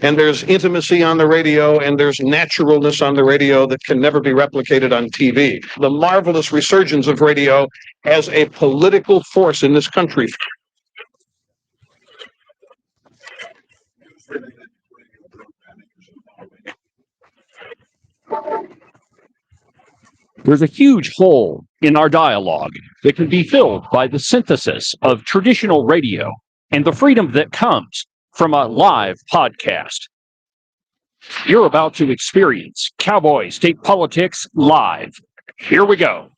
And there's intimacy on the radio, and there's naturalness on the radio that can never be replicated on TV. The marvelous resurgence of radio as a political force in this country. There's a huge hole in our dialogue that can be filled by the synthesis of traditional radio and the freedom that comes from a live podcast. You're about to experience Cowboy State Politics live. Here we go.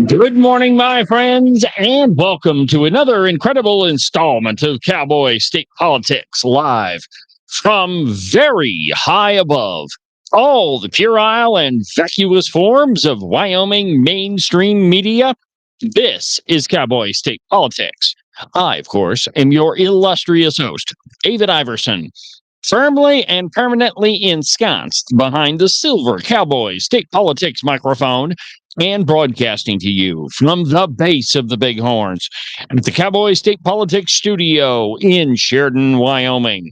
Good morning, my friends, and welcome to another incredible installment of Cowboy State Politics live from very high above all the puerile and vacuous forms of Wyoming mainstream media. This is Cowboy State Politics. I, of course, am your illustrious host, David Iverson, firmly and permanently ensconced behind the silver Cowboy State Politics microphone and broadcasting to you from the base of the Bighorns at the Cowboy State Politics studio in Sheridan, Wyoming.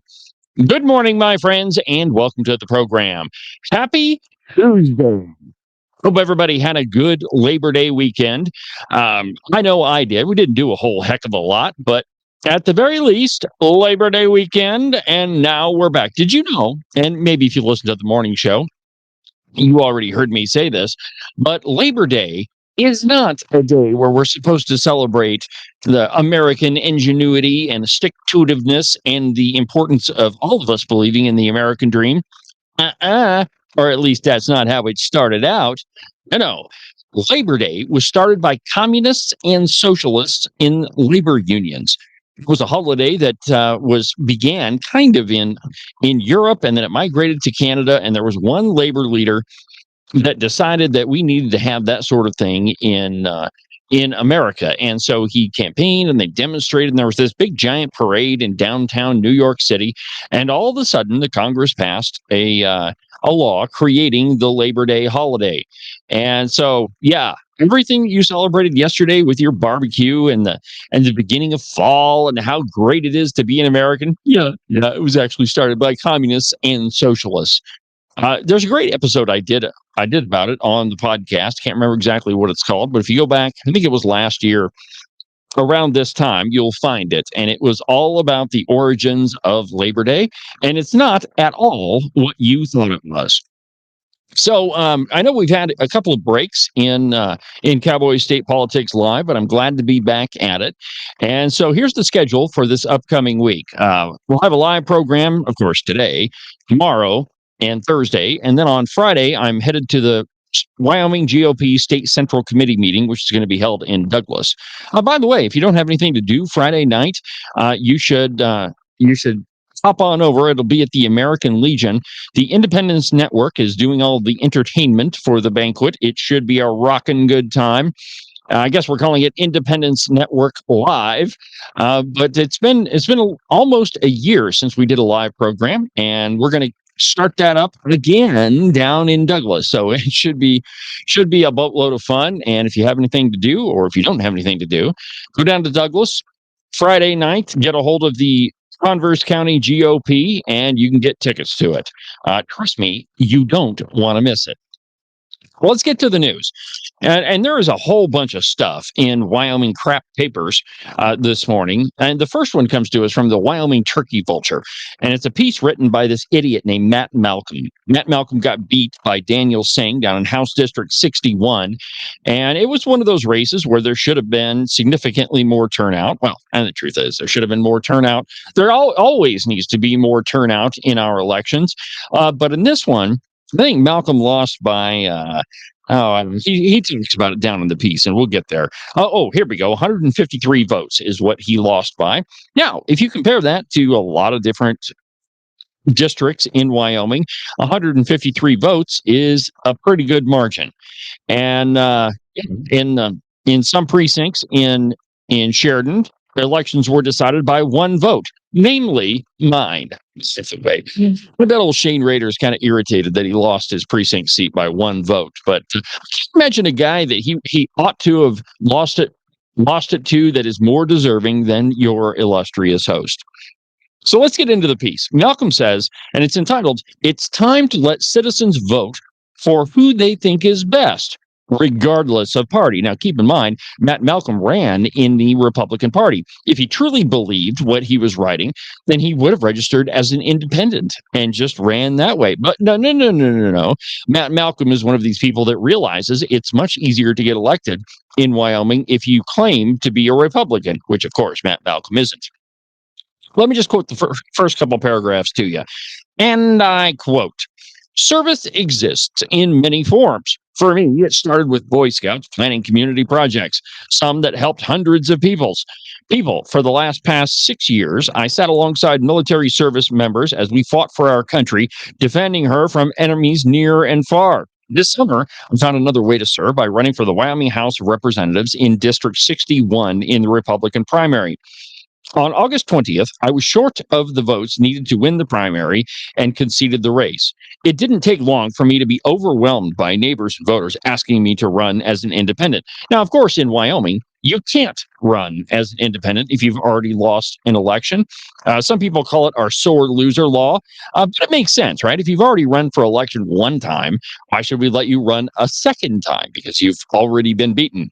Good morning, my friends, and welcome to the program. Happy Tuesday. Hope everybody had a good Labor Day weekend. I know I did. We didn't do a whole heck of a lot, but at the very least, Labor Day weekend, and now we're back. Did you know, and maybe if you listen to the morning show, you already heard me say this, but Labor Day is not a day where we're supposed to celebrate the American ingenuity and stick-to-itiveness and the importance of all of us believing in the American dream. Or at least that's not how it started out. No. Labor Day was started by communists and socialists in labor unions. It was a holiday that began kind of in Europe, and then it migrated to Canada, and there was one labor leader that decided that we needed to have that sort of thing in America. And so he campaigned and they demonstrated, and there was this big giant parade in downtown New York City. And all of a sudden, the Congress passed a law creating the Labor Day holiday. And so, yeah, everything you celebrated yesterday with your barbecue and the beginning of fall and how great it is to be an American. Yeah, it was actually started by communists and socialists. There's a great episode I did about it on the podcast. Can't remember exactly what it's called, but if you go back, I think it was last year around this time, you'll find it. And it was all about the origins of Labor Day. And it's not at all what you thought it was. So I know we've had a couple of breaks in Cowboy State Politics Live, but I'm glad to be back at it. And so here's the schedule for this upcoming week. We'll have a live program, of course, today, tomorrow, and Thursday. And then on Friday, I'm headed to the Wyoming GOP State Central Committee meeting, which is going to be held in Douglas. By the way, if you don't have anything to do Friday night, you should hop on over. It'll be at the American Legion. The Independence Network is doing all the entertainment for the banquet. It should be a rockin' good time. I guess we're calling it Independence Network Live, but it's been almost a year since we did a live program, and we're going to start that up again down in Douglas. So it should be a boatload of fun. And if you have anything to do, or if you don't have anything to do, go down to Douglas Friday night, get a hold of the Converse County GOP, and you can get tickets to it. Trust me, you don't want to miss it. Well, let's get to the news. And there is a whole bunch of stuff in Wyoming crap papers this morning. And the first one comes to us from the Wyoming Turkey Vulture. And it's a piece written by this idiot named Matt Malcolm. Matt Malcolm got beat by Daniel Singh down in House District 61. And it was one of those races where there should have been significantly more turnout. Well, and the truth is, there should have been more turnout. There always needs to be more turnout in our elections. But in this one, I think Malcolm lost by, he talks about it down in the piece, and we'll get there. Here we go. 153 votes is what he lost by. Now, if you compare that to a lot of different districts in Wyoming, 153 votes is a pretty good margin. And in some precincts in Sheridan, the elections were decided by one vote, namely mine. Specifically, but that old Shane Rader is kind of irritated that he lost his precinct seat by one vote. But imagine a guy that he ought to have lost it to that is more deserving than your illustrious host. So let's get into the piece. Malcolm says, and it's entitled, "It's Time to Let Citizens Vote for Who They Think is Best, Regardless of Party." Now, keep in mind, Matt Malcolm ran in the Republican Party. If he truly believed what he was writing, then he would have registered as an independent and just ran that way. But no. Matt Malcolm is one of these people that realizes it's much easier to get elected in Wyoming if you claim to be a Republican, which, of course, Matt Malcolm isn't. Let me just quote the first couple paragraphs to you. And I quote, "Service exists in many forms. For me, it started with Boy Scouts planning community projects, some that helped hundreds of people. For the past 6 years, I sat alongside military service members as we fought for our country, defending her from enemies near and far. This summer, I found another way to serve by running for the Wyoming House of Representatives in District 61 in the Republican primary. On August 20th, I was short of the votes needed to win the primary and conceded the race. It didn't take long for me to be overwhelmed by neighbors and voters asking me to run as an independent. Now, of course, in Wyoming, you can't run as an independent if you've already lost an election. Some people call it our sore loser law, but it makes sense, right? If you've already run for election one time, why should we let you run a second time? Because you've already been beaten.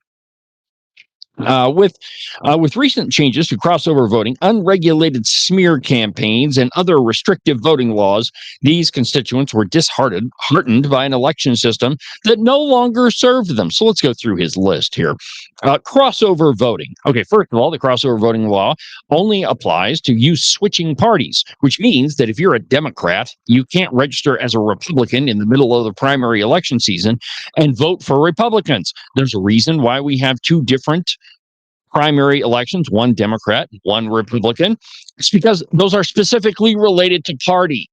With recent changes to crossover voting, unregulated smear campaigns, and other restrictive voting laws, these constituents were disheartened by an election system that no longer served them." So let's go through his list here. Crossover voting. Okay, first of all, the crossover voting law only applies to you switching parties, which means that if you're a Democrat, you can't register as a Republican in the middle of the primary election season and vote for Republicans. There's a reason why we have two different primary elections, one Democrat, one Republican. It's because those are specifically related to party,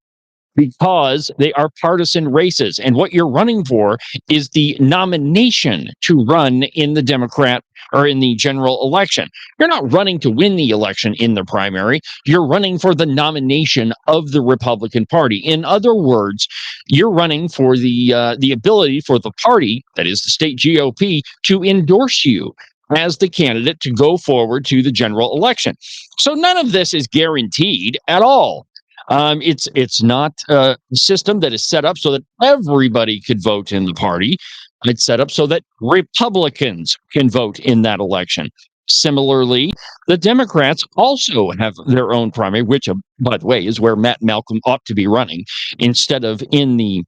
because they are partisan races. And what you're running for is the nomination to run in the Democrat or in the general election. You're not running to win the election in the primary. You're running for the nomination of the Republican Party. In other words, you're running for the ability for the party, that is the state GOP, to endorse you as the candidate to go forward to the general election. So none of this is guaranteed at all. It's not a system that is set up so that everybody could vote in the party. It's set up so that Republicans can vote in that election. Similarly, the Democrats also have their own primary, which, by the way, is where Matt Malcolm ought to be running instead of in the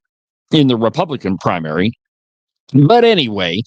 Republican primary. But anyway,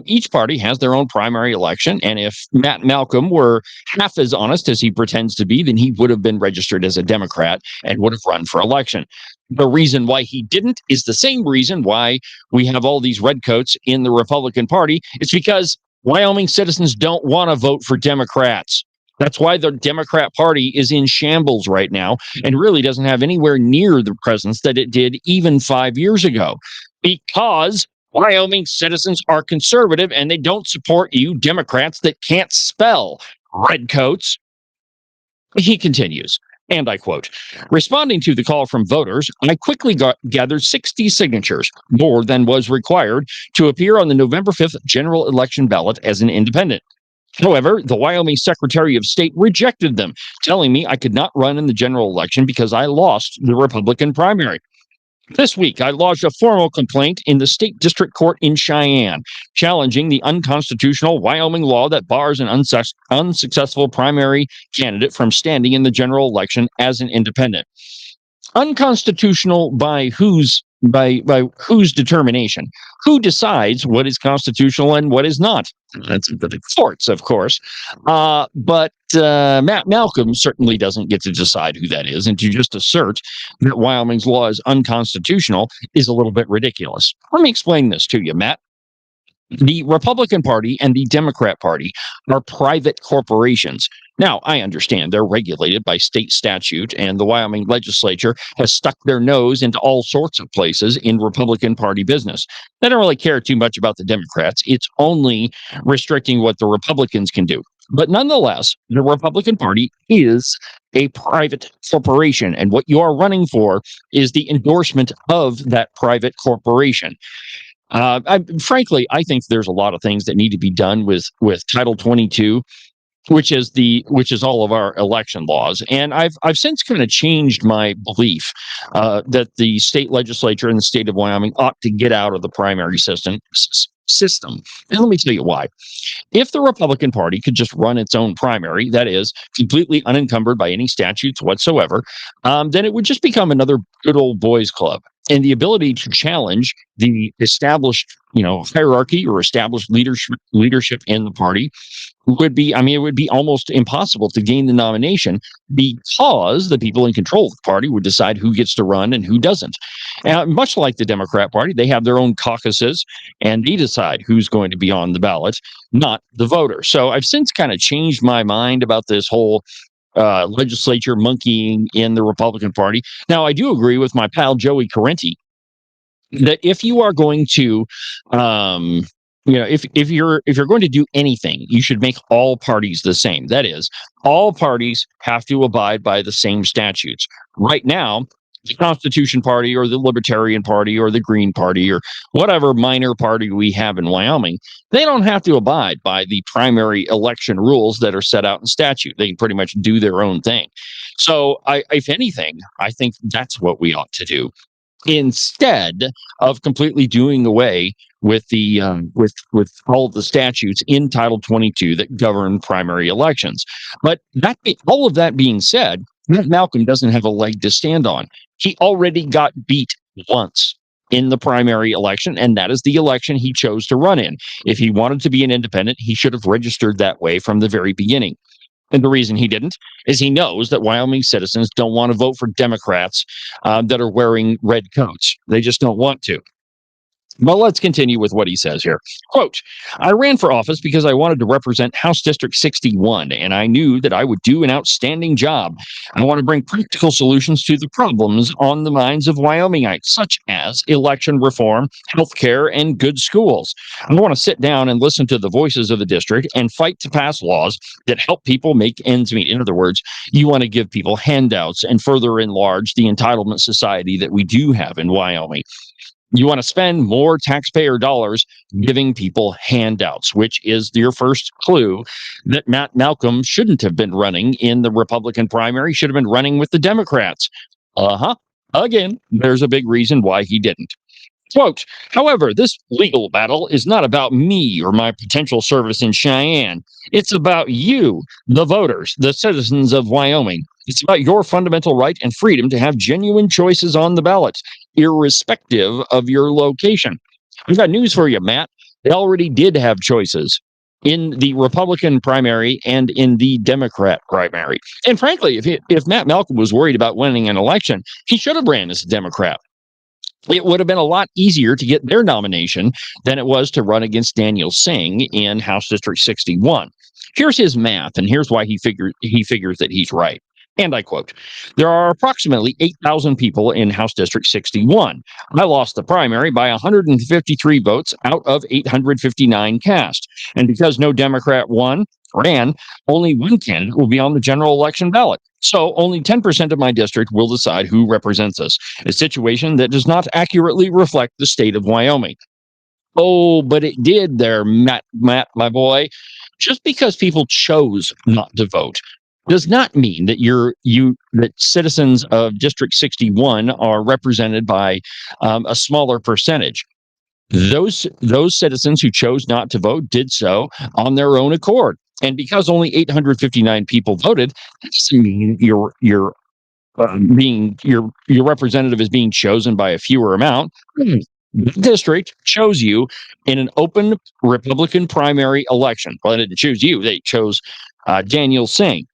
each party has their own primary election. And if Matt Malcolm were half as honest as he pretends to be, then he would have been registered as a Democrat and would have run for election. The reason why he didn't is the same reason why we have all these redcoats in the Republican Party. It's because Wyoming citizens don't want to vote for Democrats. That's why the Democrat Party is in shambles right now and really doesn't have anywhere near the presence that it did even 5 years ago, because Wyoming citizens are conservative and they don't support you Democrats that can't spell, redcoats. He continues, and I quote, "Responding to the call from voters, I quickly gathered 60 signatures, more than was required, to appear on the November 5th general election ballot as an independent. However, the Wyoming Secretary of State rejected them, telling me I could not run in the general election because I lost the Republican primary. This week, I lodged a formal complaint in the state district court in Cheyenne, challenging the unconstitutional Wyoming law that bars an unsuccessful primary candidate from standing in the general election as an independent. Unconstitutional by whose determination? Who decides what is constitutional and what is not? That's the courts, of course. But Matt Malcolm certainly doesn't get to decide who that is, and to just assert that Wyoming's law is unconstitutional is a little bit ridiculous. Let me explain this to you, Matt. The Republican Party and the Democrat Party are private corporations. Now, I understand they're regulated by state statute, and the Wyoming legislature has stuck their nose into all sorts of places in Republican Party business. They don't really care too much about the Democrats. It's only restricting what the Republicans can do. But nonetheless, the Republican Party is a private corporation, and what you are running for is the endorsement of that private corporation. Frankly, I think there's a lot of things that need to be done with Title 22, which is all of our election laws. And I've since kind of changed my belief that the state legislature in the state of Wyoming ought to get out of the primary system. And let me tell you why. If the Republican Party could just run its own primary, that is, completely unencumbered by any statutes whatsoever, then it would just become another good old boys club. And the ability to challenge the established, hierarchy or established leadership in the party would be, it would be almost impossible to gain the nomination because the people in control of the party would decide who gets to run and who doesn't. Much like the Democrat Party, they have their own caucuses and they decide who's going to be on the ballot, not the voter. So I've since kind of changed my mind about this whole legislature monkeying in the Republican Party. Now, I do agree with my pal Joey Carenti that if you are going to if you're going to do anything, you should make all parties the same. That is, all parties have to abide by the same statutes. Right now, the Constitution Party or the Libertarian Party or the Green Party or whatever minor party we have in Wyoming, they don't have to abide by the primary election rules that are set out in statute. They can pretty much do their own thing. So, if anything, I think that's what we ought to do instead of completely doing away with the with all of the statutes in Title 22 that govern primary elections. But all of that being said, Matt Malcolm doesn't have a leg to stand on. He already got beat once in the primary election, and that is the election he chose to run in. If he wanted to be an independent, he should have registered that way from the very beginning. And the reason he didn't is he knows that Wyoming citizens don't want to vote for Democrats that are wearing red coats. They just don't want to. But let's continue with what he says here. Quote, I ran for office because I wanted to represent House District 61, and I knew that I would do an outstanding job. I want to bring practical solutions to the problems on the minds of Wyomingites, such as election reform, healthcare, and good schools. I want to sit down and listen to the voices of the district and fight to pass laws that help people make ends meet. In other words, you want to give people handouts and further enlarge the entitlement society that we do have in Wyoming. You want to spend more taxpayer dollars giving people handouts, which is your first clue that Matt Malcolm shouldn't have been running in the Republican primary, should have been running with the Democrats. Again, there's a big reason why he didn't. Quote, however, this legal battle is not about me or my potential service in Cheyenne. It's about you, the voters, the citizens of Wyoming. It's about your fundamental right and freedom to have genuine choices on the ballot, irrespective of your location. I've got news for you, Matt. They already did have choices in the Republican primary and in the Democrat primary. And frankly, if Matt Malcolm was worried about winning an election, he should have ran as a Democrat. It would have been a lot easier to get their nomination than it was to run against Daniel Singh in House District 61. Here's his math, and here's why he figures that he's right. And I quote, there are approximately 8,000 people in House District 61. I lost the primary by 153 votes out of 859 cast. And because no Democrat ran, only one candidate will be on the general election ballot. So only 10% of my district will decide who represents us, a situation that does not accurately reflect the state of Wyoming. Oh, but it did there, Matt, my boy. Just because people chose not to vote does not mean that that citizens of District 61 are represented by a smaller percentage. Those citizens who chose not to vote did so on their own accord. And because only 859 people voted, that doesn't mean your representative is being chosen by a fewer amount. The district chose you in an open Republican primary election. Well, they didn't choose you; they chose Daniel Singh.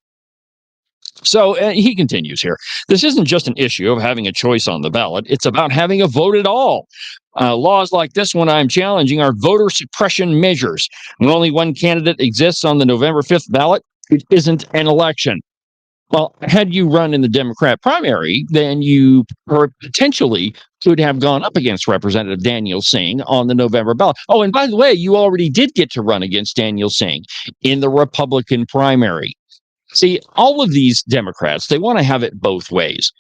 So he continues here. This isn't just an issue of having a choice on the ballot. It's about having a vote at all. Laws like this one I'm challenging are voter suppression measures. When only one candidate exists on the November 5th ballot, it isn't an election. Well, had you run in the Democrat primary, then you potentially could have gone up against Representative Daniel Singh on the November ballot. Oh, and by the way, you already did get to run against Daniel Singh in the Republican primary. See, all of these Democrats, they want to have it both ways.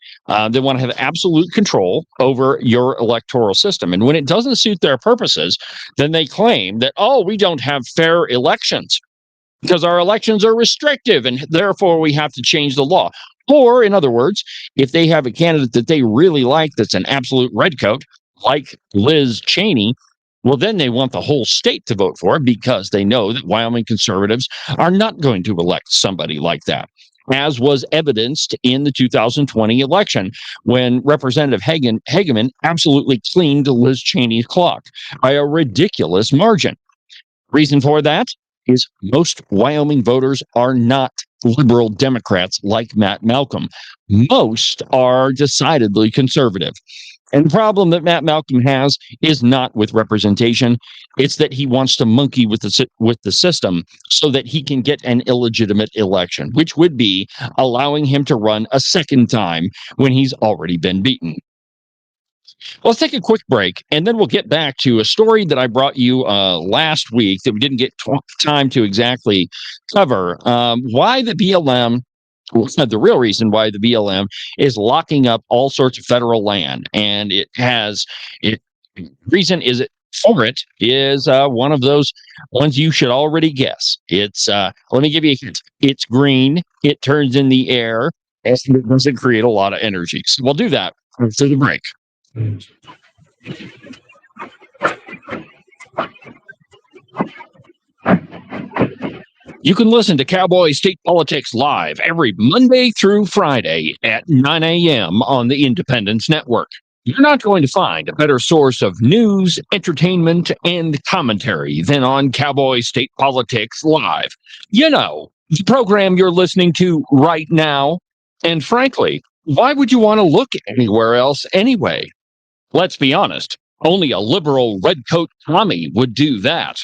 They want to have absolute control over your electoral system. And when it doesn't suit their purposes, then they claim that, oh, we don't have fair elections because our elections are restrictive and therefore we have to change the law. Or, in other words, if they have a candidate that they really like that's an absolute redcoat, like Liz Cheney, well, then they want the whole state to vote for it because they know that Wyoming conservatives are not going to elect somebody like that, as was evidenced in the 2020 election when Representative Hageman absolutely cleaned Liz Cheney's clock by a ridiculous margin. Reason for that is most Wyoming voters are not liberal Democrats like Matt Malcolm. Most are decidedly conservative. And the problem that Matt Malcolm has is not with representation. It's that he wants to monkey with the system so that he can get an illegitimate election, which would be allowing him to run a second time when he's already been beaten. Well, let's take a quick break, and then we'll get back to a story that I brought you last week that we didn't get time to exactly cover. Why the BLM, the real reason why the BLM is locking up all sorts of federal land, and reason is it for it is one of those ones you should already guess. It's let me give you a hint. It's green. It turns in the air, and it doesn't create a lot of energy. So we'll do that after the break. You can listen to Cowboy State Politics live every Monday through Friday at 9 a.m. on the Independence Network. You're not going to find a better source of news, entertainment, and commentary than on Cowboy State Politics Live. You know, the program you're listening to right now. And frankly, why would you want to look anywhere else anyway? Let's be honest, only a liberal redcoat commie would do that.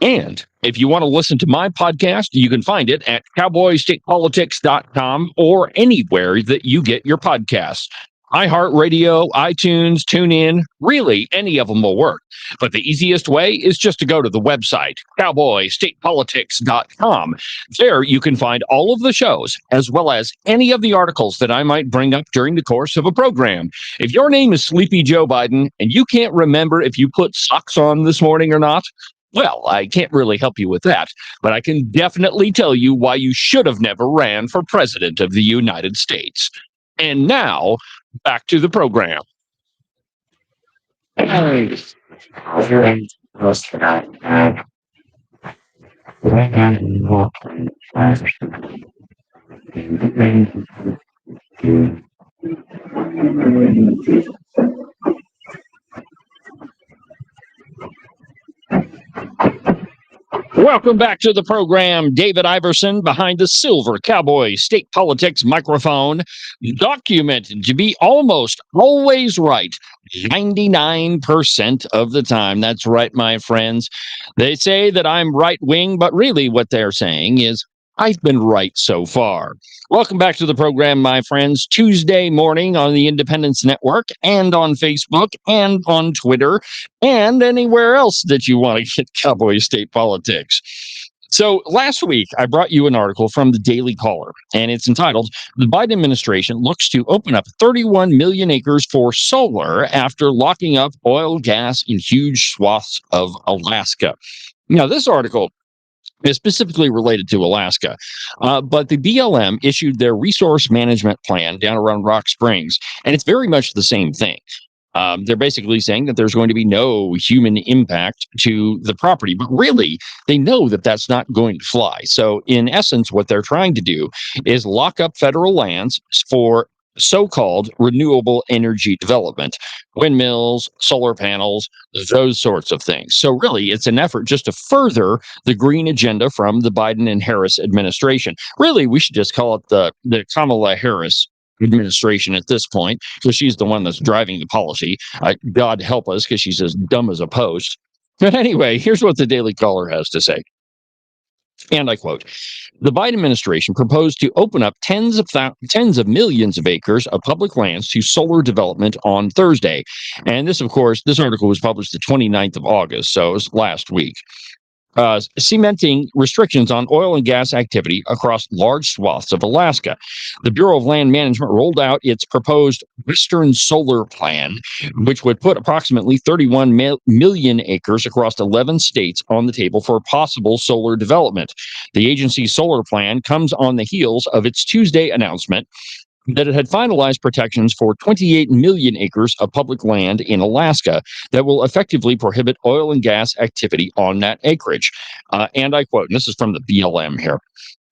And if you want to listen to my podcast, you can find it at cowboystatepolitics.com or anywhere that you get your podcasts. iHeartRadio, iTunes, TuneIn, really any of them will work. But the easiest way is just to go to the website, cowboystatepolitics.com. There you can find all of the shows, as well as any of the articles that I might bring up during the course of a program. If your name is Sleepy Joe Biden and you can't remember if you put socks on this morning or not, well, I can't really help you with that, but I can definitely tell you why you should have never ran for president of the United States. And now, back to the program. Welcome back to the program. David Iverson behind the silver Cowboy State Politics microphone, documented to be almost always right 99% of the time. That's right, my friends. They say that I'm right wing, but really what they're saying is I've been right so far. Welcome back to the program, my friends. Tuesday morning on the Independence Network and on Facebook and on Twitter and anywhere else that you want to get Cowboy State Politics. So last week, I brought you an article from the Daily Caller, and it's entitled, "The Biden Administration Looks to Open Up 31 Million Acres for Solar After Locking Up Oil, Gas in Huge Swaths of Alaska." Now, this article is specifically related to Alaska, but the BLM issued their resource management plan down around Rock Springs, and it's very much the same thing. They're basically saying that there's going to be no human impact to the property, but really, they know that that's not going to fly. So, in essence, what they're trying to do is lock up federal lands for so-called renewable energy development, windmills, solar panels, those sorts of things. So really, it's an effort just to further the green agenda from the Biden and Harris administration. Really, we should just call it the Kamala Harris administration at this point, because she's the one that's driving the policy. God help us, because she's as dumb as a post. But anyway, here's what the Daily Caller has to say. And I quote, the Biden administration proposed to open up tens of millions of acres of public lands to solar development on Thursday. And this, of course, this article was published the 29th of August, so it was last week. Cementing restrictions on oil and gas activity across large swaths of Alaska. The Bureau of Land Management rolled out its proposed Western Solar Plan, which would put approximately 31 million acres across 11 states on the table for possible solar development. The agency's solar plan comes on the heels of its Tuesday announcement that it had finalized protections for 28 million acres of public land in Alaska that will effectively prohibit oil and gas activity on that acreage. And I quote, and this is from the BLM here.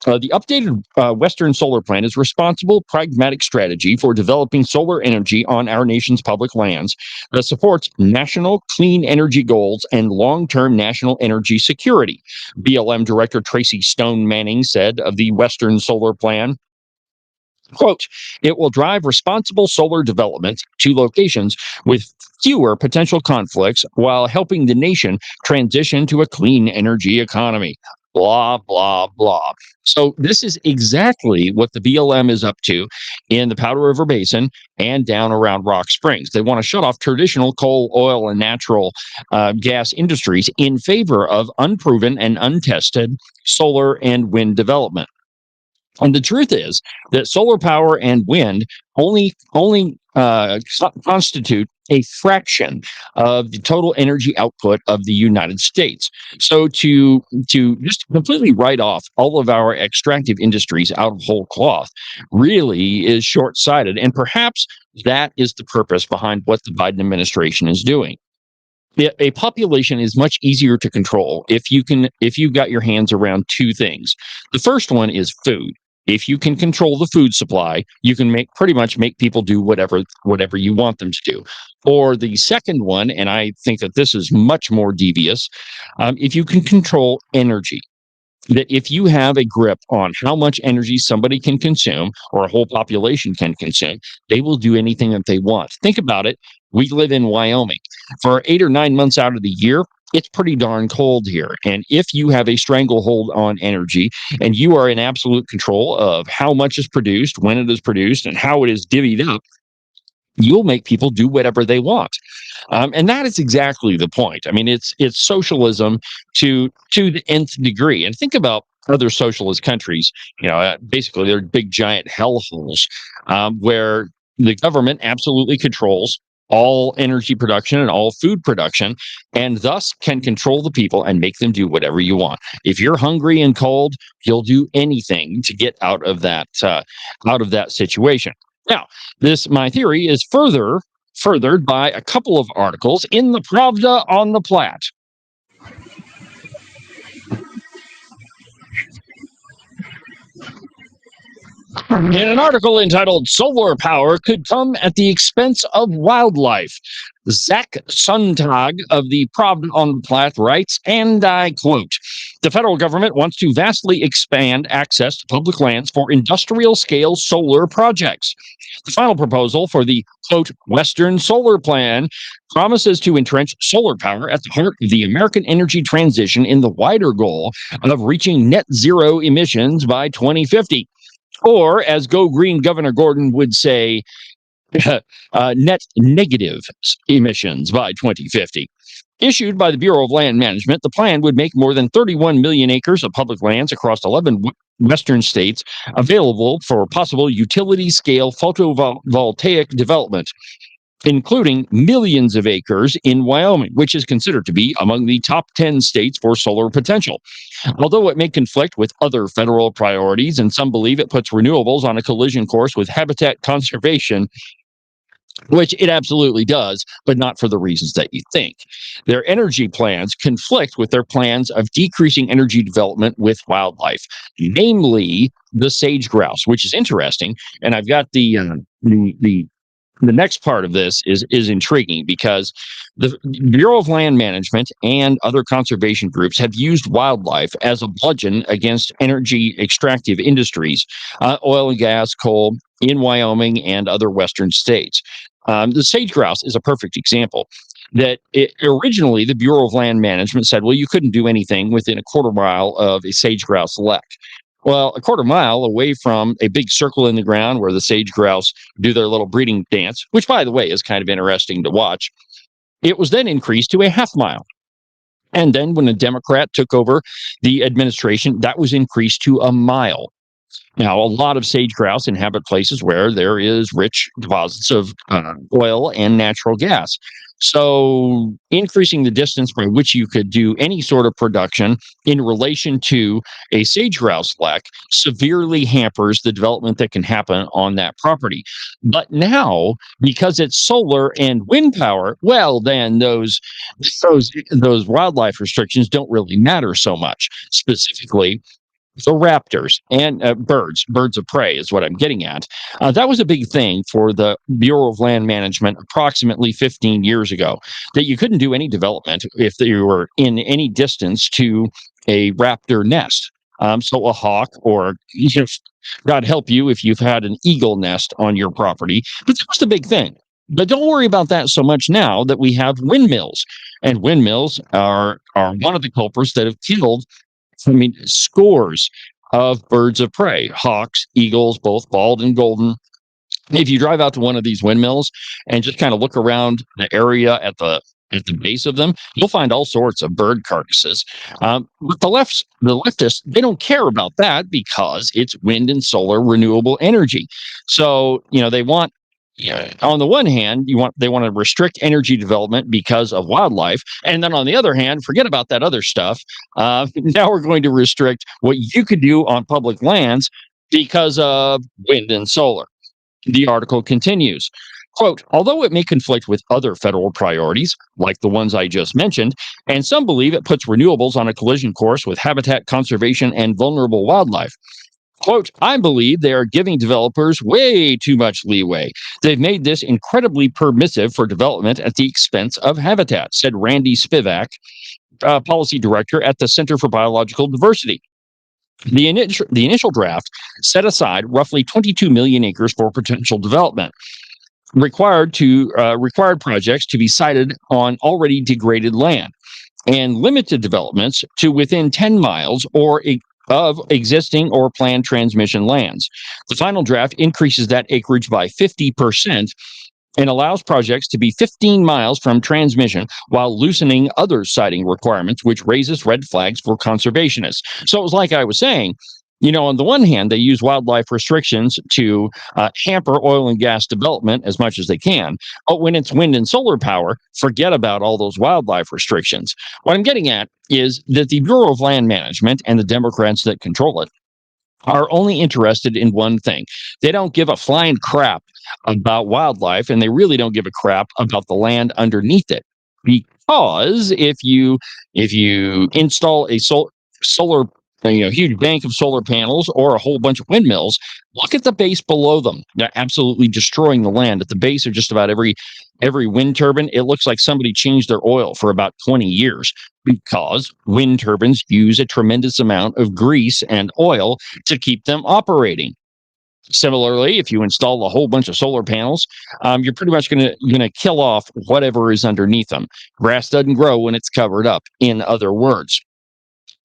The updated Western Solar Plan is responsible, pragmatic strategy for developing solar energy on our nation's public lands that supports national clean energy goals and long-term national energy security. BLM Director Tracy Stone Manning said of the Western Solar Plan, quote, it will drive responsible solar development to locations with fewer potential conflicts while helping the nation transition to a clean energy economy. Blah, blah, blah. So this is exactly what the BLM is up to in the Powder River Basin and down around Rock Springs. They want to shut off traditional coal, oil, and natural gas industries in favor of unproven and untested solar and wind development. And the truth is that solar power and wind only constitute a fraction of the total energy output of the United States. So to just completely write off all of our extractive industries out of whole cloth really is short-sighted. And perhaps that is the purpose behind what the Biden administration is doing. A population is much easier to control if you've got your hands around two things. The first one is food. If you can control the food supply, you can pretty much make people do whatever you want them to do. Or the second one, and I think that this is much more devious, if you can control energy. That if you have a grip on how much energy somebody can consume or a whole population can consume, they will do anything that they want. Think about it. We live in Wyoming. For 8 or 9 months out of the year, it's pretty darn cold here. And if you have a stranglehold on energy and you are in absolute control of how much is produced, when it is produced, and how it is divvied up, you'll make people do whatever they want. And that is exactly the point. I mean, it's socialism to the nth degree. And think about other socialist countries. Basically, they're big, giant hellholes where the government absolutely controls all energy production and all food production, and thus can control the people and make them do whatever you want. If you're hungry and cold, you'll do anything to get out of that situation. Now, my theory is furthered by a couple of articles in the Pravda on the Platte. In an article entitled Solar Power Could Come at the Expense of Wildlife, Zach Sontag of the Pravda on the Platte writes, and I quote, the federal government wants to vastly expand access to public lands for industrial-scale solar projects. The final proposal for the, quote, Western Solar Plan promises to entrench solar power at the heart of the American energy transition in the wider goal of reaching net zero emissions by 2050. Or, as Go Green Governor Gordon would say, net negative emissions by 2050. Issued by the Bureau of Land Management, the plan would make more than 31 million acres of public lands across 11 western states available for possible utility-scale photovoltaic development, including millions of acres in Wyoming, which is considered to be among the top 10 states for solar potential. Although it may conflict with other federal priorities, and some believe it puts renewables on a collision course with habitat conservation, which it absolutely does, but not for the reasons that you think. Their energy plans conflict with their plans of decreasing energy development with wildlife, namely the sage grouse, which is interesting. And I've got the the next part of this is intriguing because the Bureau of Land Management and other conservation groups have used wildlife as a bludgeon against energy extractive industries, oil and gas, coal in Wyoming and other western states. The sage grouse is a perfect example. Originally, the Bureau of Land Management said, well, you couldn't do anything within a quarter mile of a sage grouse lek. Well, a quarter mile away from a big circle in the ground where the sage grouse do their little breeding dance, which, by the way, is kind of interesting to watch, it was then increased to a half mile. And then when a Democrat took over the administration, that was increased to a mile. Now, a lot of sage grouse inhabit places where there is rich deposits of oil and natural gas. So, increasing the distance by which you could do any sort of production in relation to a sage grouse lek severely hampers the development that can happen on that property. But now, because it's solar and wind power, well, then those wildlife restrictions don't really matter so much. Specifically, so raptors and birds of prey is what I'm getting at. That was a big thing for the Bureau of Land Management approximately 15 years ago, that you couldn't do any development if you were in any distance to a raptor nest. So a hawk, or God help you if you've had an eagle nest on your property. But that was the big thing. But don't worry about that so much now that we have windmills. And windmills are one of the culprits that have killed, scores of birds of prey, hawks, eagles, both bald and golden. If you drive out to one of these windmills and just kind of look around the area at the base of them, you'll find all sorts of bird carcasses. But the leftists, they don't care about that because it's wind and solar renewable energy. So they want. Yeah. On the one hand, they want to restrict energy development because of wildlife, and then on the other hand, forget about that other stuff. Now we're going to restrict what you could do on public lands because of wind and solar. The article continues. Quote, although it may conflict with other federal priorities, like the ones I just mentioned, and some believe it puts renewables on a collision course with habitat conservation and vulnerable wildlife. Quote, I believe they are giving developers way too much leeway. They've made this incredibly permissive for development at the expense of habitat, said Randy Spivak, policy director at the Center for Biological Diversity. The initial draft set aside roughly 22 million acres for potential development, required projects to be sited on already degraded land, and limited developments to within 10 miles of existing or planned transmission lands. The final draft increases that acreage by 50% and allows projects to be 15 miles from transmission while loosening other siting requirements, which raises red flags for conservationists. So it was like I was saying, on the one hand, they use wildlife restrictions to hamper oil and gas development as much as they can. But when it's wind and solar power, forget about all those wildlife restrictions. What I'm getting at is that the Bureau of Land Management and the Democrats that control it are only interested in one thing. They don't give a flying crap about wildlife, and they really don't give a crap about the land underneath it. Because if you install a solar huge bank of solar panels or a whole bunch of windmills, look at the base below them. They're absolutely destroying the land. At the base of just about every wind turbine, it looks like somebody changed their oil for about 20 years, because wind turbines use a tremendous amount of grease and oil to keep them operating. Similarly, if you install a whole bunch of solar panels, you're pretty much going to kill off whatever is underneath them. Grass doesn't grow when it's covered up, in other words.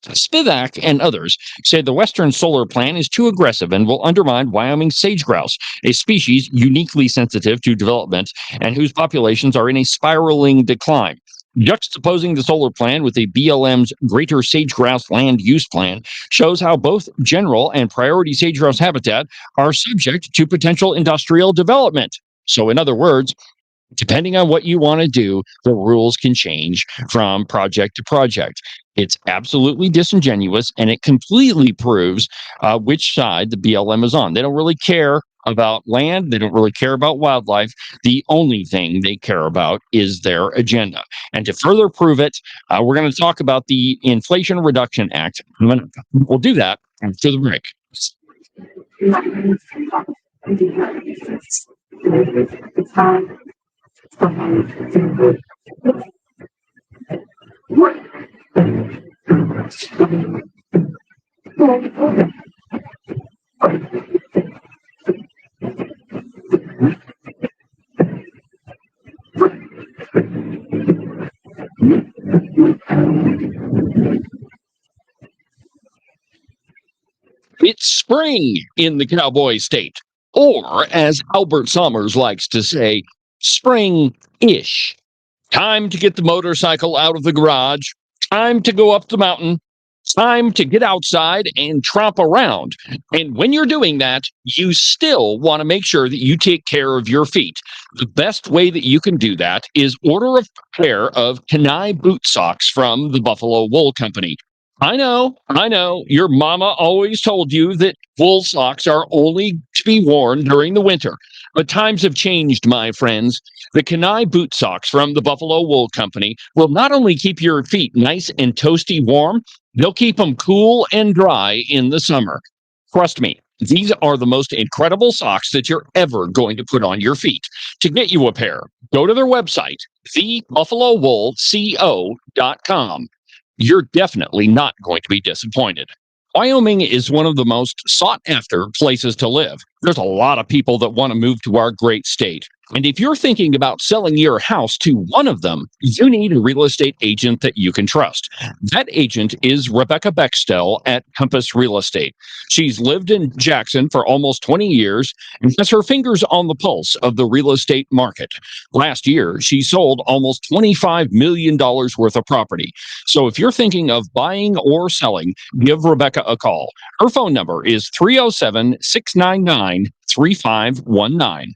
Spivak and others say the Western solar plan is too aggressive and will undermine Wyoming sage grouse, a species uniquely sensitive to development and whose populations are in a spiraling decline. Juxtaposing the solar plan with the BLM's Greater Sage Grouse Land Use Plan shows how both general and priority sage grouse habitat are subject to potential industrial development. So, in other words, depending on what you want to do, the rules can change from project to project. It's absolutely disingenuous, and it completely proves which side the BLM is on. They don't really care about land. They don't really care about wildlife. The only thing they care about is their agenda. And to further prove it, we're going to talk about the Inflation Reduction Act. We'll do that after the break. It's spring in the Cowboy State, or as Albert Summers likes to say, spring-ish. Time to get the motorcycle out of the garage. Time to go up the mountain. Time to get outside and tromp around. And when you're doing that, you still want to make sure that you take care of your feet. The best way that you can do that is order a pair of Kenai boot socks from the Buffalo Wool Company. I know. Your mama always told you that wool socks are only to be worn during the winter. But times have changed, my friends. The Kenai boot socks from the Buffalo Wool Company will not only keep your feet nice and toasty warm, they'll keep them cool and dry in the summer. Trust me, these are the most incredible socks that you're ever going to put on your feet. To get you a pair, go to their website, thebuffalowoolco.com. You're definitely not going to be disappointed. Wyoming is one of the most sought after places to live. There's a lot of people that want to move to our great state. And if you're thinking about selling your house to one of them, you need a real estate agent that you can trust. That agent is Rebecca Bextel at Compass Real Estate. She's lived in Jackson for almost 20 years and has her fingers on the pulse of the real estate market. Last year, she sold almost $25 million worth of property. So if you're thinking of buying or selling, give Rebecca a call. Her phone number is 307 699 3519.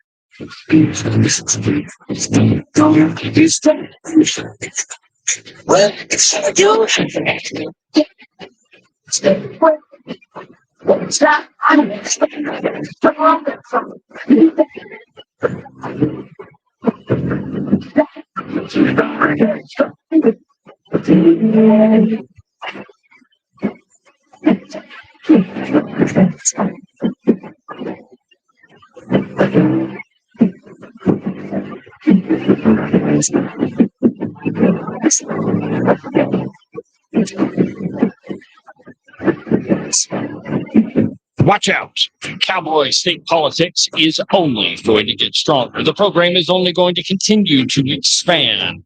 Watch out. Cowboy state politics is only going to get stronger. The program is only going to continue to expand.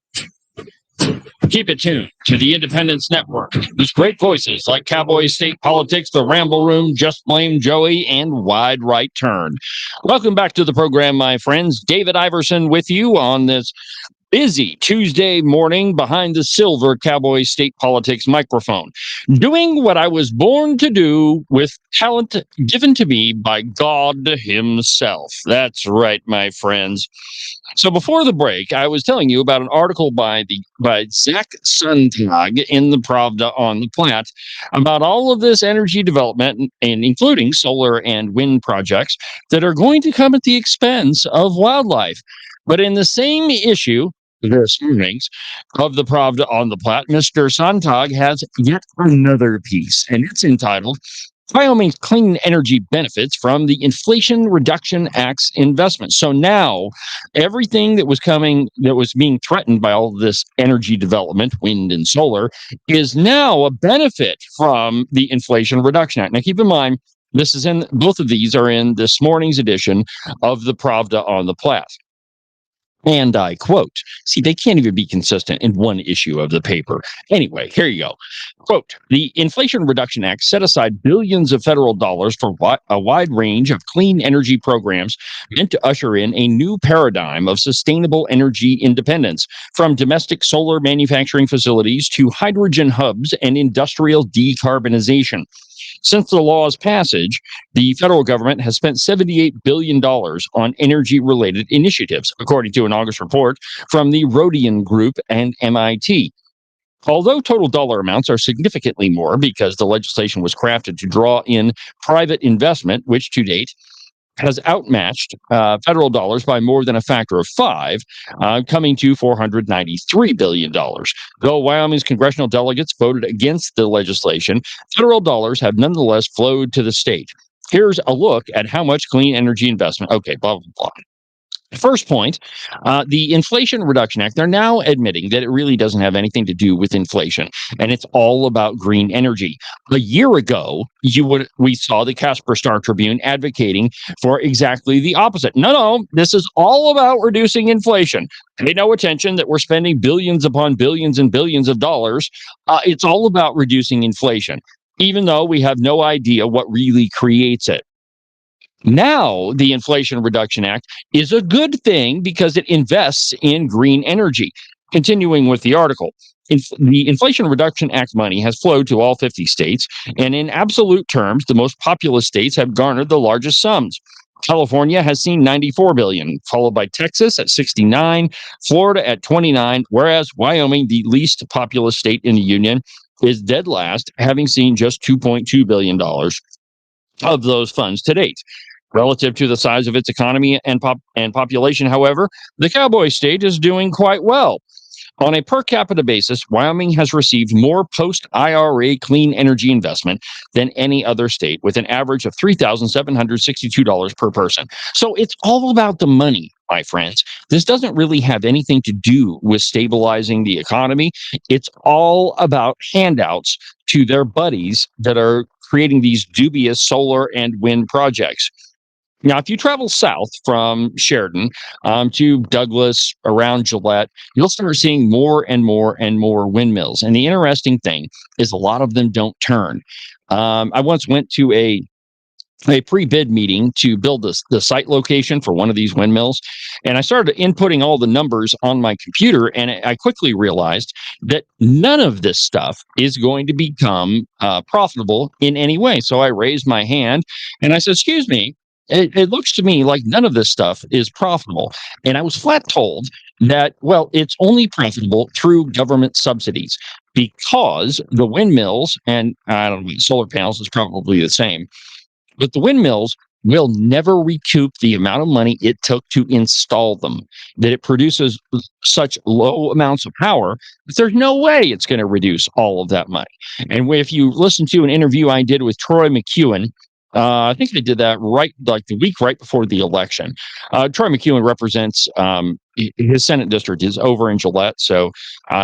Keep it tuned to the Independence Network. There's great voices like Cowboy State Politics, The Ramble Room, Just Blame Joey, and Wide Right Turn. Welcome back to the program, my friends. David Iverson with you on this busy Tuesday morning behind the silver Cowboy State Politics microphone, doing what I was born to do with talent given to me by God himself. That's right, my friends. So before the break, I was telling you about an article by Zach Sontag in the Pravda on the Platte about all of this energy development, and including solar and wind projects that are going to come at the expense of wildlife. But in the same issue, this morning's of the Pravda on the Platte, Mr. Sontag has yet another piece, and it's entitled Wyoming's Clean Energy Benefits from the Inflation Reduction Act's Investment. So now everything that was being threatened by all of this energy development, wind and solar, is now a benefit from the Inflation Reduction Act. Now keep in mind, both of these are in this morning's edition of the Pravda on the Platte. And I quote, see, they can't even be consistent in one issue of the paper. Anyway, here you go. Quote, the Inflation Reduction Act set aside billions of federal dollars for a wide range of clean energy programs meant to usher in a new paradigm of sustainable energy independence, from domestic solar manufacturing facilities to hydrogen hubs and industrial decarbonization. Since the law's passage, the federal government has spent $78 billion on energy-related initiatives, according to an August report from the Rodian Group and MIT. Although total dollar amounts are significantly more because the legislation was crafted to draw in private investment, which to date has outmatched federal dollars by more than a factor of 5, coming to $493 billion. Though Wyoming's congressional delegates voted against the legislation, federal dollars have nonetheless flowed to the state. Here's a look at how much clean energy investment. Okay, blah, blah, blah. First point, the Inflation Reduction Act, they're now admitting that it really doesn't have anything to do with inflation, and it's all about green energy. A year ago, we saw the Casper Star Tribune advocating for exactly the opposite. No, this is all about reducing inflation. Pay no attention that we're spending billions upon billions and billions of dollars. It's all about reducing inflation, even though we have no idea what really creates it. Now, the Inflation Reduction Act is a good thing because it invests in green energy. Continuing with the article, the Inflation Reduction Act money has flowed to all 50 states, and in absolute terms, the most populous states have garnered the largest sums. California has seen 94 billion, followed by Texas at 69, Florida at 29, whereas Wyoming, the least populous state in the union, is dead last, having seen just $2.2 billion of those funds to date. Relative to the size of its economy and population, however, the Cowboy state is doing quite well. On a per capita basis, Wyoming has received more post-IRA clean energy investment than any other state, with an average of $3,762 per person. So it's all about the money, my friends. This doesn't really have anything to do with stabilizing the economy. It's all about handouts to their buddies that are creating these dubious solar and wind projects. Now, if you travel south from Sheridan to Douglas, around Gillette, you'll start seeing more and more and more windmills. And the interesting thing is a lot of them don't turn. I once went to a pre-bid meeting to build the site location for one of these windmills, and I started inputting all the numbers on my computer, and I quickly realized that none of this stuff is going to become profitable in any way. So I raised my hand and I said, excuse me, it looks to me like none of this stuff is profitable. And I was flat told that, well, it's only profitable through government subsidies, because the windmills, and I don't know, solar panels is probably the same, but the windmills will never recoup the amount of money it took to install them. That it produces such low amounts of power that there's no way it's going to reduce all of that money. And if you listen to an interview I did with Troy McEwen, I think they did that right, like the week right before the election. Troy McEwen represents his Senate district is over in Gillette, so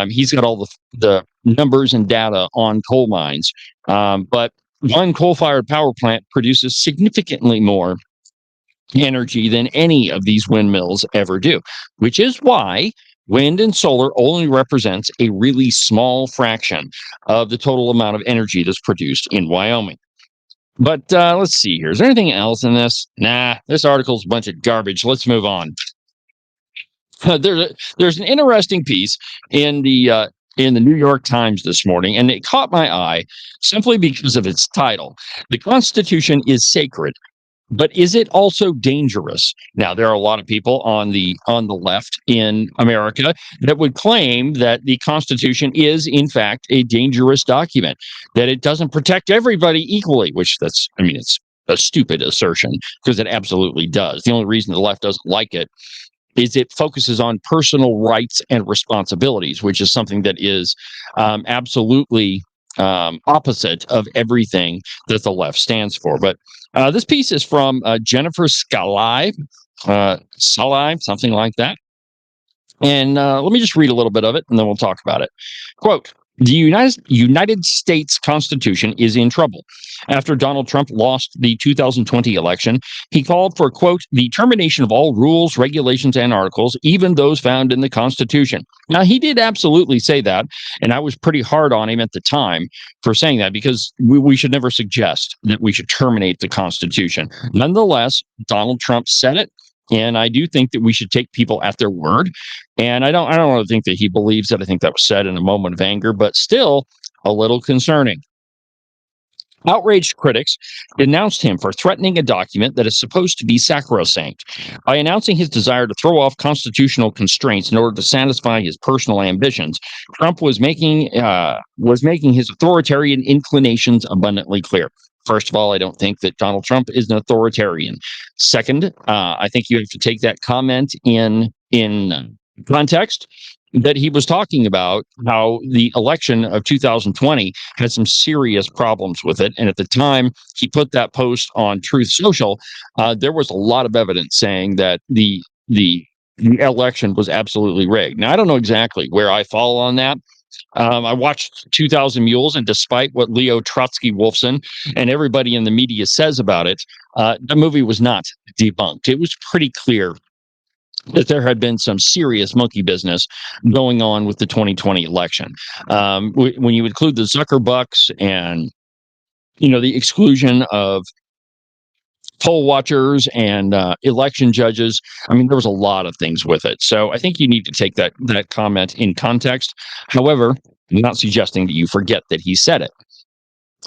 he's got all the numbers and data on coal mines. But one coal-fired power plant produces significantly more energy than any of these windmills ever do, which is why wind and solar only represents a really small fraction of the total amount of energy that's produced in Wyoming. But let's see here. Is there anything else in this? Nah, this article's a bunch of garbage. Let's move on. There's an interesting piece in the New York Times this morning, and it caught my eye simply because of its title. The Constitution is sacred, but is it also dangerous? Now, there are a lot of people on the left in America that would claim that the Constitution is, in fact, a dangerous document, that it doesn't protect everybody equally, which it's a stupid assertion, because it absolutely does. The only reason the left doesn't like it is it focuses on personal rights and responsibilities, which is something that is absolutely opposite of everything that the left stands for. But this piece is from Jennifer Scalai, something like that. And let me just read a little bit of it, and then we'll talk about it. Quote, the United States Constitution is in trouble. After Donald Trump lost the 2020 election, he called for, quote, the termination of all rules, regulations, and articles, even those found in the Constitution. Now, he did absolutely say that, and I was pretty hard on him at the time for saying that, because we should never suggest that we should terminate the Constitution. Nonetheless, Donald Trump said it. And I do think that we should take people at their word. And I don't really think that he believes it. I think that was said in a moment of anger, but still a little concerning. Outraged critics denounced him for threatening a document that is supposed to be sacrosanct. By announcing his desire to throw off constitutional constraints in order to satisfy his personal ambitions, Trump was making his authoritarian inclinations abundantly clear. First of all, I don't think that Donald Trump is an authoritarian. Second, I think you have to take that comment in context, that he was talking about how the election of 2020 had some serious problems with it. And at the time he put that post on Truth Social, there was a lot of evidence saying that the the election was absolutely rigged. Now, I don't know exactly where I fall on that. I watched 2000 Mules, and despite what Leo Trotsky Wolfson and everybody in the media says about it, the movie was not debunked. It was pretty clear that there had been some serious monkey business going on with the 2020 election. When you include the Zuckerbucks and the exclusion of poll watchers and election judges. I mean, there was a lot of things with it. So I think you need to take that comment in context. However, I'm not suggesting that you forget that he said it.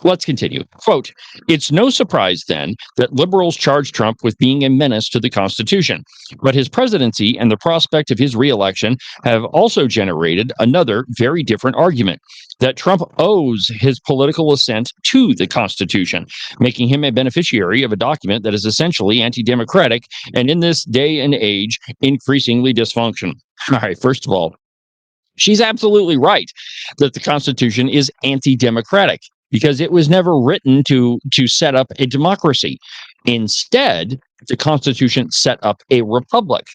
Let's continue. Quote, "It's no surprise then that liberals charge Trump with being a menace to the Constitution, but his presidency and the prospect of his reelection have also generated another very different argument, that Trump owes his political assent to the Constitution, making him a beneficiary of a document that is essentially anti-democratic and in this day and age increasingly dysfunctional." All right, first of all, she's absolutely right that the Constitution is anti-democratic because it was never written to set up a democracy. Instead, the Constitution set up a republic.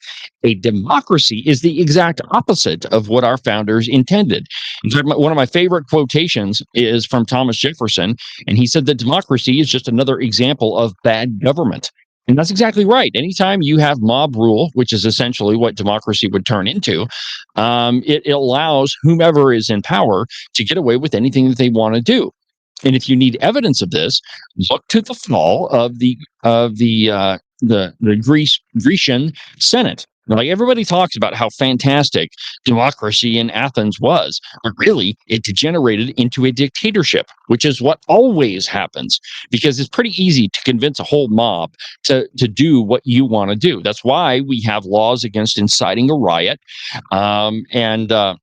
A democracy is the exact opposite of what our founders intended. In fact, one of my favorite quotations is from Thomas Jefferson, and he said that democracy is just another example of bad government. And that's exactly right. Anytime you have mob rule, which is essentially what democracy would turn into, it allows whomever is in power to get away with anything that they want to do. And if you need evidence of this, look to the fall of the Grecian Senate. Like, everybody talks about how fantastic democracy in Athens was, but really it degenerated into a dictatorship, which is what always happens, because it's pretty easy to convince a whole mob to do what you want to do. That's why we have laws against inciting a riot, and all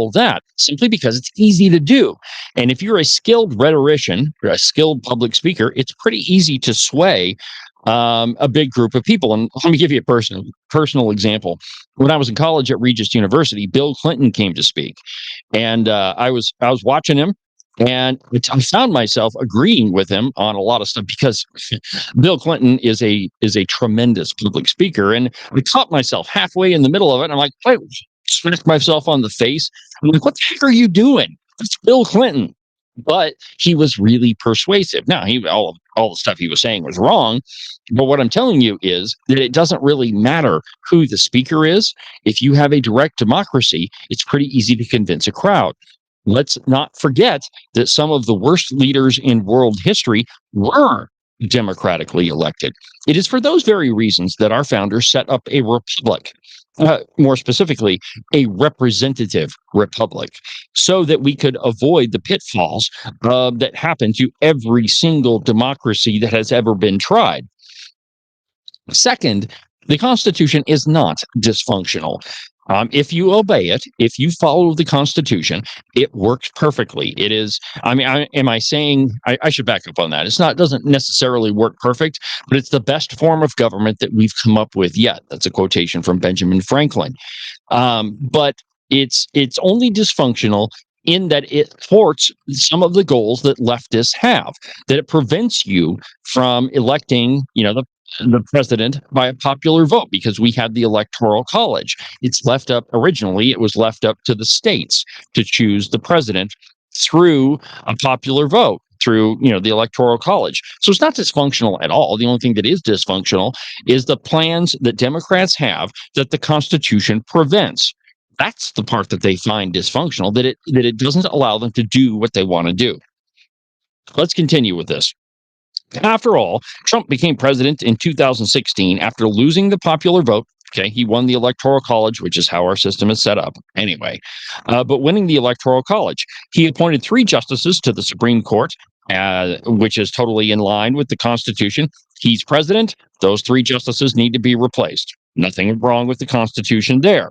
of that, simply because it's easy to do. And if you're a skilled rhetorician or a skilled public speaker, it's pretty easy to sway a big group of people. And let me give you a personal example. When I was in college at Regis University, Bill Clinton came to speak, and I was watching him. And I found myself agreeing with him on a lot of stuff because Bill Clinton is a tremendous public speaker, and I caught myself halfway in the middle of it. And I'm like, wait, smacked myself on the face. I'm like, what the heck are you doing? That's Bill Clinton. But he was really persuasive. Now, all the stuff he was saying was wrong. But what I'm telling you is that it doesn't really matter who the speaker is. If you have a direct democracy, it's pretty easy to convince a crowd. Let's not forget that some of the worst leaders in world history were democratically elected. It is for those very reasons that our founders set up a republic. More specifically, a representative republic, so that we could avoid the pitfalls that happen to every single democracy that has ever been tried. Second, the Constitution is not dysfunctional. If you obey it, if you follow the Constitution, it works perfectly. It is, am I saying, I should back up on that. It doesn't necessarily work perfect, but it's the best form of government that we've come up with yet. That's a quotation from Benjamin Franklin. But it's only dysfunctional in that it thwarts some of the goals that leftists have, that it prevents you from electing, the president by a popular vote, because we had the Electoral College. Originally, it was left up to the states to choose the president through a popular vote, through, the Electoral College. So it's not dysfunctional at all. The only thing that is dysfunctional is the plans that Democrats have that the Constitution prevents. That's the part that they find dysfunctional, that it doesn't allow them to do what they want to do. Let's continue with this. After all, Trump became president in 2016 after losing the popular vote. Okay, he won the Electoral College, which is how our system is set up anyway. But winning the Electoral College, he appointed 3 justices to the Supreme Court, which is totally in line with the Constitution. He's president. Those 3 justices need to be replaced. Nothing wrong with the Constitution there.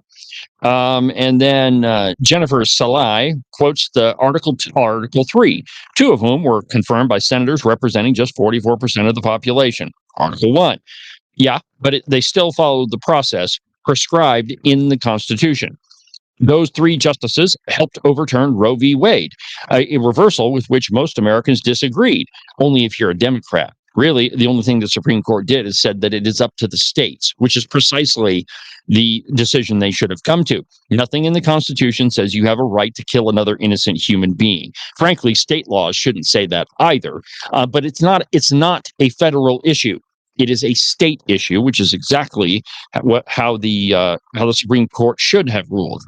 And then Jennifer Salai quotes the Article 3, 2 of whom were confirmed by senators representing just 44% of the population. Article 1. Yeah, but they still followed the process prescribed in the Constitution. Those 3 justices helped overturn Roe v. Wade, a reversal with which most Americans disagreed, only if you're a Democrat. Really, the only thing the Supreme Court did is said that it is up to the states, which is precisely the decision they should have come to. Nothing in the Constitution says you have a right to kill another innocent human being. Frankly, state laws shouldn't say that either. But it's not a federal issue. It is a state issue, which is exactly how the Supreme Court should have ruled.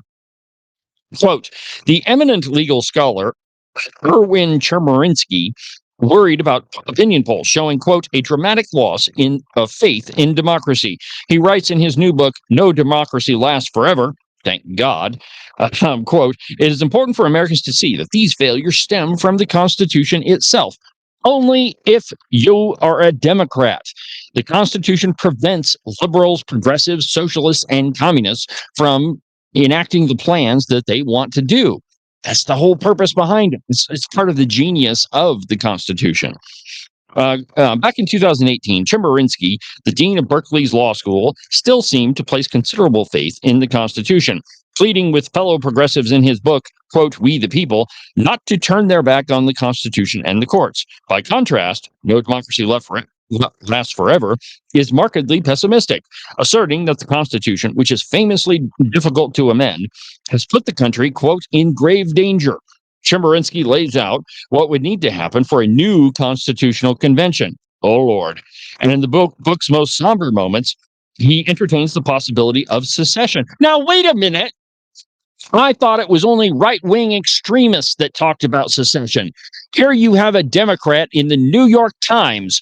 Quote, the eminent legal scholar Erwin Chemerinsky worried about opinion polls showing, quote, a dramatic loss of faith in democracy. He writes in his new book, No Democracy Lasts Forever, thank God, quote, it is important for Americans to see that these failures stem from the Constitution itself. Only if you are a Democrat. The Constitution prevents liberals, progressives, socialists, and communists from enacting the plans that they want to do. That's the whole purpose behind it. It's part of the genius of the Constitution. Back in 2018, Chemerinsky, the dean of Berkeley's law school, still seemed to place considerable faith in the Constitution, pleading with fellow progressives in his book, quote, We the People, not to turn their back on the Constitution and the courts. By contrast, No Democracy Lasts Forever is markedly pessimistic, asserting that the Constitution, which is famously difficult to amend, has put the country, quote, in grave danger. Chemerinsky lays out what would need to happen for a new constitutional convention. Oh, Lord. And in the book's most somber moments, he entertains the possibility of secession. Now, wait a minute. I thought it was only right-wing extremists that talked about secession. Here you have a Democrat in the New York Times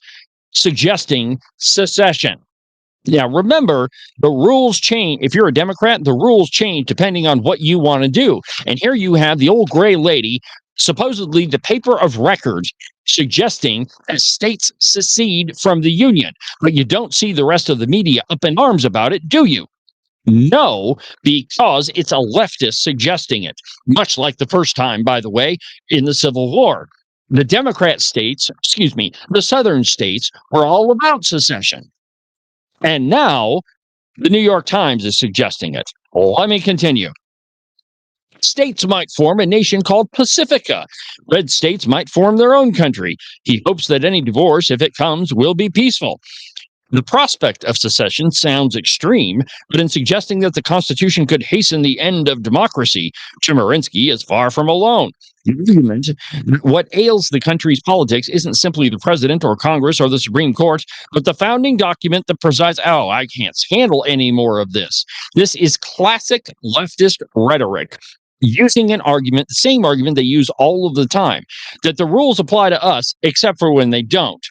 suggesting secession. Now, remember, the rules change. If you're a Democrat, the rules change depending on what you want to do. And here you have the old gray lady, supposedly the paper of record, suggesting that states secede from the Union. But you don't see the rest of the media up in arms about it, do you? No, because it's a leftist suggesting it, much like the first time, by the way, in the Civil War. The the southern states were all about secession. And now the New York Times is suggesting it. Let me continue. States might form a nation called Pacifica. Red states might form their own country. He hopes that any divorce, if it comes, will be peaceful. The prospect of secession sounds extreme, but in suggesting that the Constitution could hasten the end of democracy, Chemerinsky is far from alone. What ails the country's politics isn't simply the president or Congress or the Supreme Court, but the founding document that presides. Oh, I can't handle any more of this. This is classic leftist rhetoric, using an argument, the same argument they use all of the time, that the rules apply to us except for when they don't.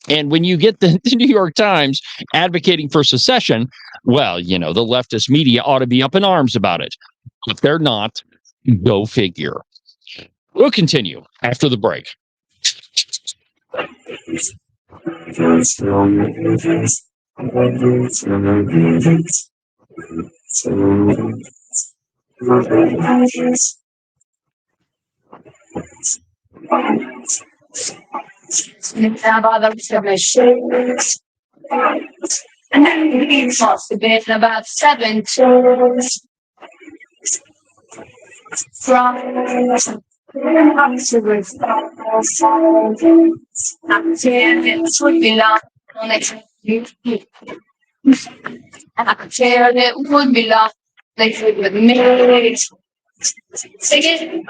And when you get the New York Times advocating for secession, well, the leftist media ought to be up in arms about it. If they're not, go figure. We'll continue after the break. And then he talks a bit about 7 tours from it would be long next week. It would be long next week with me. Sing it.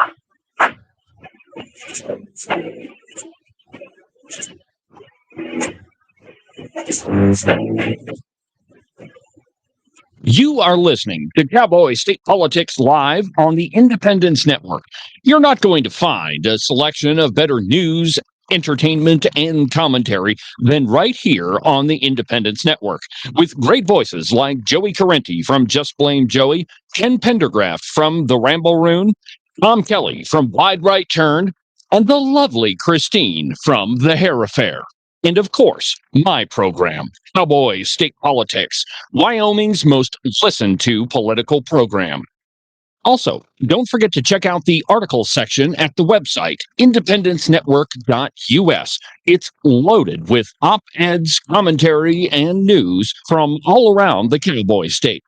You are listening to Cowboy State Politics Live on the Independence Network. You're not going to find a selection of better news, entertainment, and commentary than right here on the Independence Network, with great voices like Joey Carenti from Just Blame Joey, Ken Pendergraft from The Ramble Room, Tom Kelly from Wide Right Turn, and the lovely Christine from The Hair Affair. And of course, my program, Cowboy State Politics, Wyoming's most listened to political program. Also, don't forget to check out the articles section at the website, independencenetwork.us. It's loaded with op-eds, commentary, and news from all around the Cowboy State.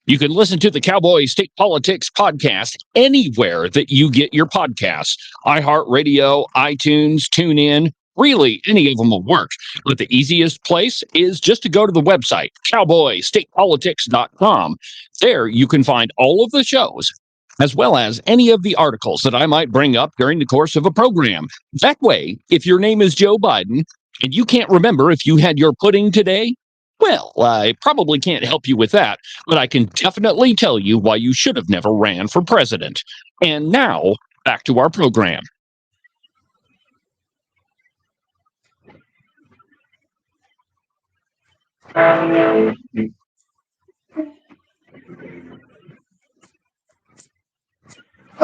You can listen to the Cowboy State Politics podcast anywhere that you get your podcasts. iHeartRadio, iTunes, TuneIn, Really, any of them will work. But the easiest place is just to go to the website, cowboystatepolitics.com. There you can find all of the shows, as well as any of the articles that I might bring up during the course of a program. That way, if your name is Joe Biden and you can't remember if you had your pudding today, well, I probably can't help you with that, but I can definitely tell you why you should have never ran for president. And now, back to our program. I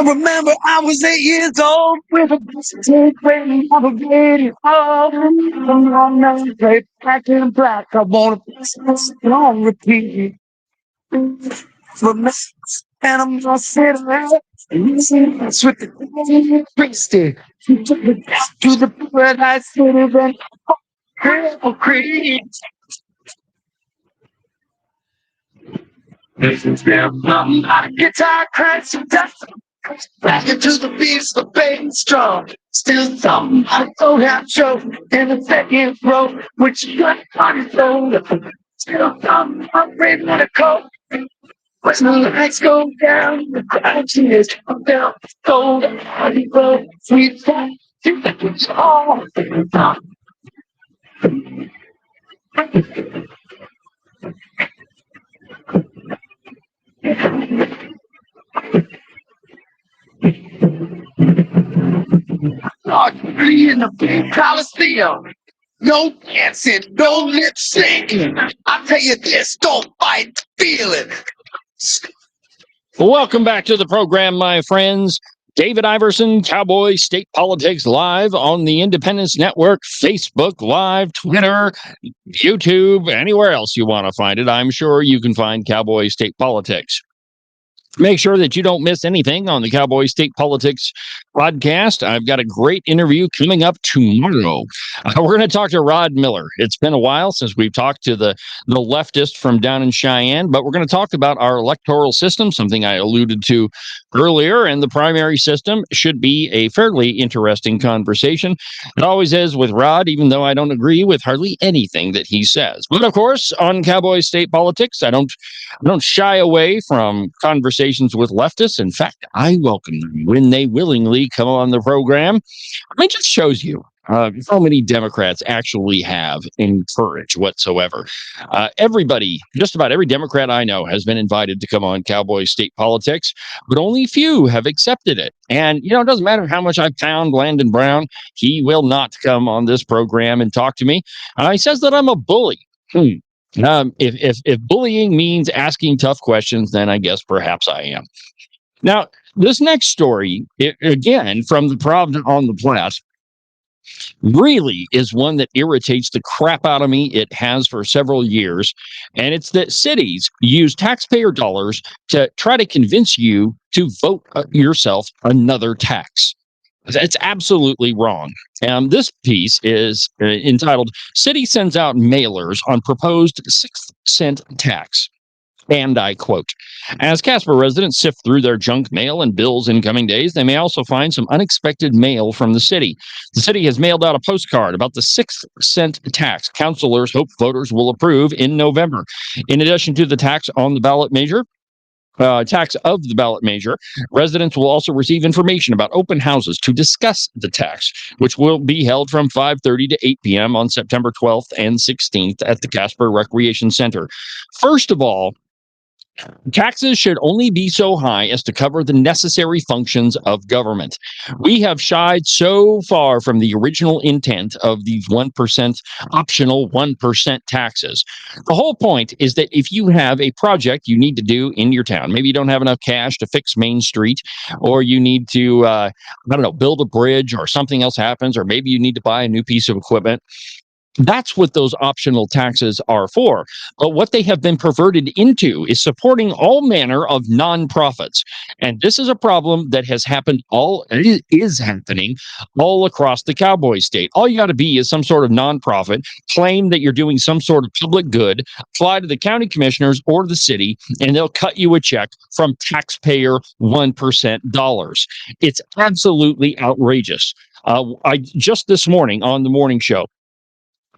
remember I was 8 years old with a take waiting on a radio. Come on now, play back in black. I want to this on repeat. Remember, and I'm gonna sit around that's with the priesty. To the paradise city, then creed. This is them. Guitar cracks and dust. Back into the beats, the bass drum. Still something I don't have show in the second row, which you got on your shoulder. Still something I'm ready to go. When the lights go down, the crowd cheers. I'm down, gold, honey, blow, sweet fun. You think it's all done. In the big Coliseum. No dancing, no lip syncing. I tell you this, don't fight, feel it. Welcome back to the program, my friends. David Iverson, Cowboy State Politics Live on the Independence Network, Facebook Live, Twitter, YouTube, anywhere else you want to find it. I'm sure you can find Cowboy State Politics. Make sure that you don't miss anything on the Cowboy State Politics podcast. I've got a great interview coming up tomorrow. We're going to talk to Rod Miller. It's been a while since we've talked to the leftist from down in Cheyenne, but we're going to talk about our electoral system, something I alluded to earlier, and the primary system should be a fairly interesting conversation. It always is with Rod, even though I don't agree with hardly anything that he says. But of course, on Cowboy State Politics, I don't shy away from conversations with leftists. In fact, I welcome them when they willingly come on the program. I mean, it just shows you how many Democrats actually have any courage whatsoever. Everybody, just about every Democrat I know has been invited to come on Cowboy State Politics, but only few have accepted it. And, it doesn't matter how much I pound Landon Brown, he will not come on this program and talk to me. He says that I'm a bully. If bullying means asking tough questions, then I guess perhaps I am. Now, this next story, again, from the Provident on the Platte, really is one that irritates the crap out of me. It has for several years. And it's that cities use taxpayer dollars to try to convince you to vote yourself another tax. It's absolutely wrong. This piece is entitled, City Sends Out Mailers on Proposed 6-Cent Tax. And I quote, as Casper residents sift through their junk mail and bills in coming days, they may also find some unexpected mail from the city. The city has mailed out a postcard about the 6-cent tax councilors hope voters will approve in November. In addition to the tax on the ballot measure, tax of the ballot measure, residents will also receive information about open houses to discuss the tax, which will be held from 5:30 to 8 p.m. on September 12th and 16th at the Casper Recreation Center. First of all, taxes should only be so high as to cover the necessary functions of government. We have shied so far from the original intent of these 1% optional 1% taxes. The whole point is that if you have a project you need to do in your town, maybe you don't have enough cash to fix Main Street, or you need to, build a bridge, or something else happens, or maybe you need to buy a new piece of equipment. That's what those optional taxes are for. But what they have been perverted into is supporting all manner of nonprofits. And this is a problem that has happened it is happening all across the Cowboy state. All you got to be is some sort of nonprofit, claim that you're doing some sort of public good, apply to the county commissioners or the city, and they'll cut you a check from taxpayer 1% dollars. It's absolutely outrageous. I just this morning on the morning show,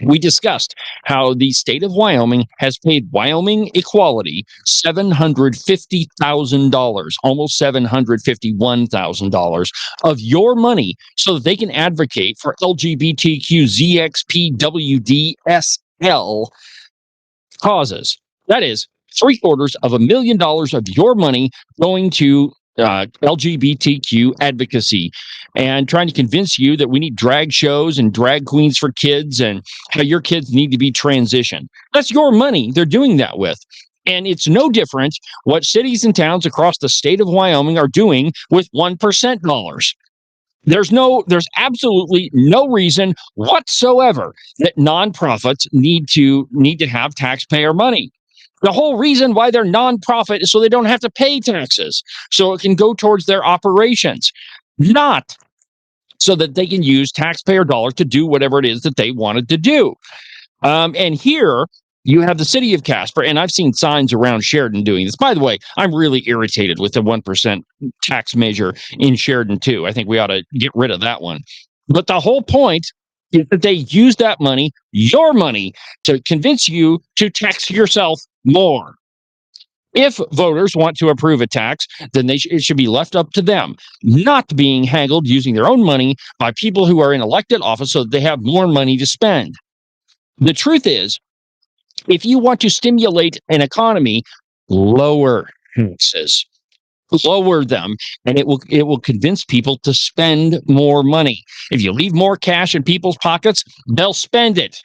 we discussed how the state of Wyoming has paid Wyoming Equality $750,000, almost $751,000 of your money so that they can advocate for LGBTQ ZXPWDSL causes. That is $750,000 of your money going to LGBTQ advocacy and trying to convince you that we need drag shows and drag queens for kids and how your kids need to be transitioned. That's your money they're doing that with. And it's no different what cities and towns across the state of Wyoming are doing with 1% dollars. There's absolutely no reason whatsoever that nonprofits need to have taxpayer money. The whole reason why they're nonprofit is so they don't have to pay taxes, so it can go towards their operations, not so that they can use taxpayer dollars to do whatever it is that they wanted to do. And here you have the city of Casper, and I've seen signs around Sheridan doing this. By the way, I'm really irritated with the 1% tax measure in Sheridan too. I think we ought to get rid of that one. But the whole point is that they use that money, your money, to convince you to tax yourself more. If voters want to approve a tax, then it should be left up to them, not being haggled using their own money by people who are in elected office so that they have more money to spend. The truth is, if you want to stimulate an economy, lower taxes. Lower them, and it will convince people to spend more money. If you leave more cash in people's pockets, they'll spend it,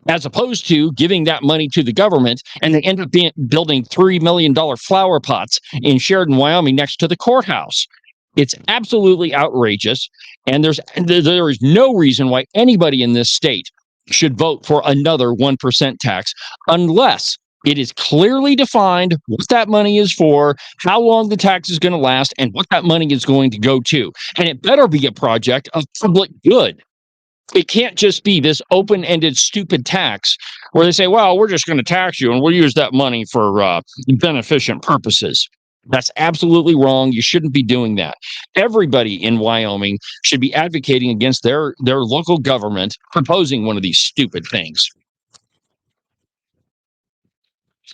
as opposed to giving that money to the government, and they end up building $3 million flower pots in Sheridan, Wyoming, next to the courthouse. It's absolutely outrageous, and there is no reason why anybody in this state should vote for another 1% tax unless it is clearly defined what that money is for, how long the tax is going to last, and what that money is going to go to. And it better be a project of public good. It can't just be this open-ended, stupid tax where they say, well, we're just going to tax you and we'll use that money for beneficent purposes. That's absolutely wrong. You shouldn't be doing that. Everybody in Wyoming should be advocating against their local government proposing one of these stupid things.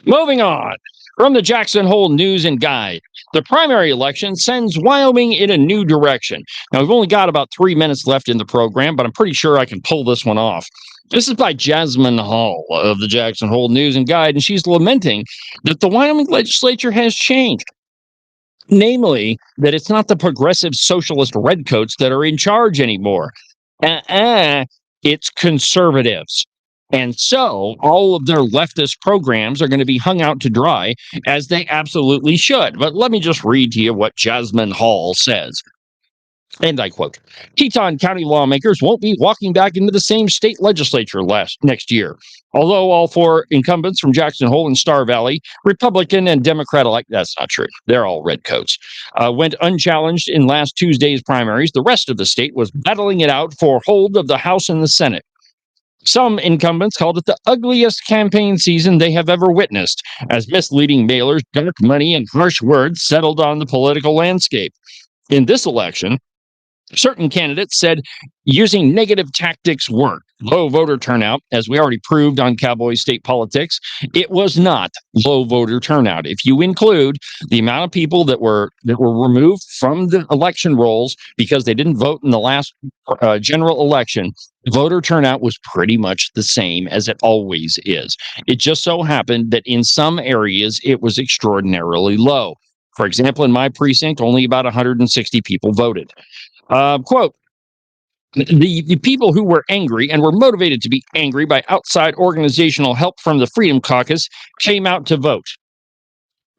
Moving on, from the Jackson Hole News and Guide, the primary election sends Wyoming in a new direction. Now, we've only got about 3 minutes left in the program, but I'm pretty sure I can pull this one off. This is by Jasmine Hall of the Jackson Hole News and Guide, and she's lamenting that the Wyoming legislature has changed. Namely, that it's not the progressive socialist redcoats that are in charge anymore. It's conservatives. And so all of their leftist programs are going to be hung out to dry, as they absolutely should. But let me just read to you what Jasmine Hall says. And I quote, Teton County lawmakers won't be walking back into the same state legislature next year. Although all 4 incumbents from Jackson Hole and Star Valley, Republican and Democrat alike, that's not true. They're all redcoats, went unchallenged in last Tuesday's primaries. The rest of the state was battling it out for hold of the House and the Senate. Some incumbents called it the ugliest campaign season they have ever witnessed, as misleading mailers, dark money, and harsh words settled on the political landscape. In this election, certain candidates said using negative tactics worked. Low voter turnout, as we already proved on Cowboy state politics, it was not low voter turnout. If you include the amount of people that were removed from the election rolls because they didn't vote in the last general election, voter turnout was pretty much the same as it always is. It just so happened that in some areas it was extraordinarily low. For example, in my precinct, only about 160 people voted. Quote, the people who were angry and were motivated to be angry by outside organizational help from the Freedom Caucus came out to vote.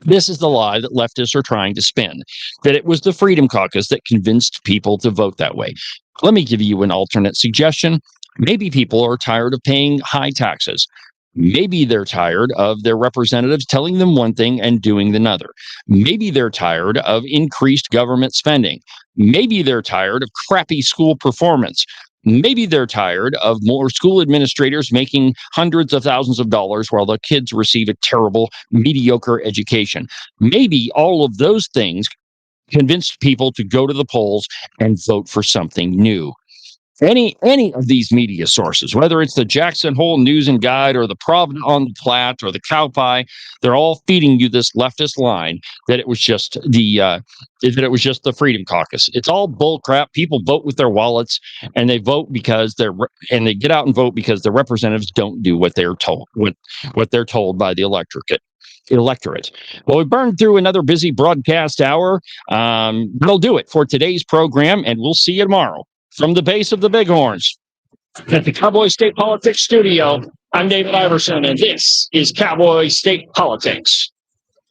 This is the lie that leftists are trying to spin, that it was the Freedom Caucus that convinced people to vote that way. Let me give you an alternate suggestion. Maybe people are tired of paying high taxes. Maybe they're tired of their representatives telling them one thing and doing another. Maybe they're tired of increased government spending. Maybe they're tired of crappy school performance. Maybe they're tired of more school administrators making hundreds of thousands of dollars while the kids receive a terrible, mediocre education. Maybe all of those things convinced people to go to the polls and vote for something new. Any of these media sources, whether it's the Jackson Hole News and Guide or the Providence on the Platte or the Cowboy, they're all feeding you this leftist line that it was just the Freedom Caucus. It's all bull crap. People vote with their wallets, and they vote because they get out and vote because the representatives don't do what they're told what they're told by the electorate. Well, we burned through another busy broadcast hour. That'll do it for today's program, and we'll see you tomorrow. From the base of the Bighorns at the Cowboy State Politics Studio, I'm David Iverson, and this is Cowboy State Politics.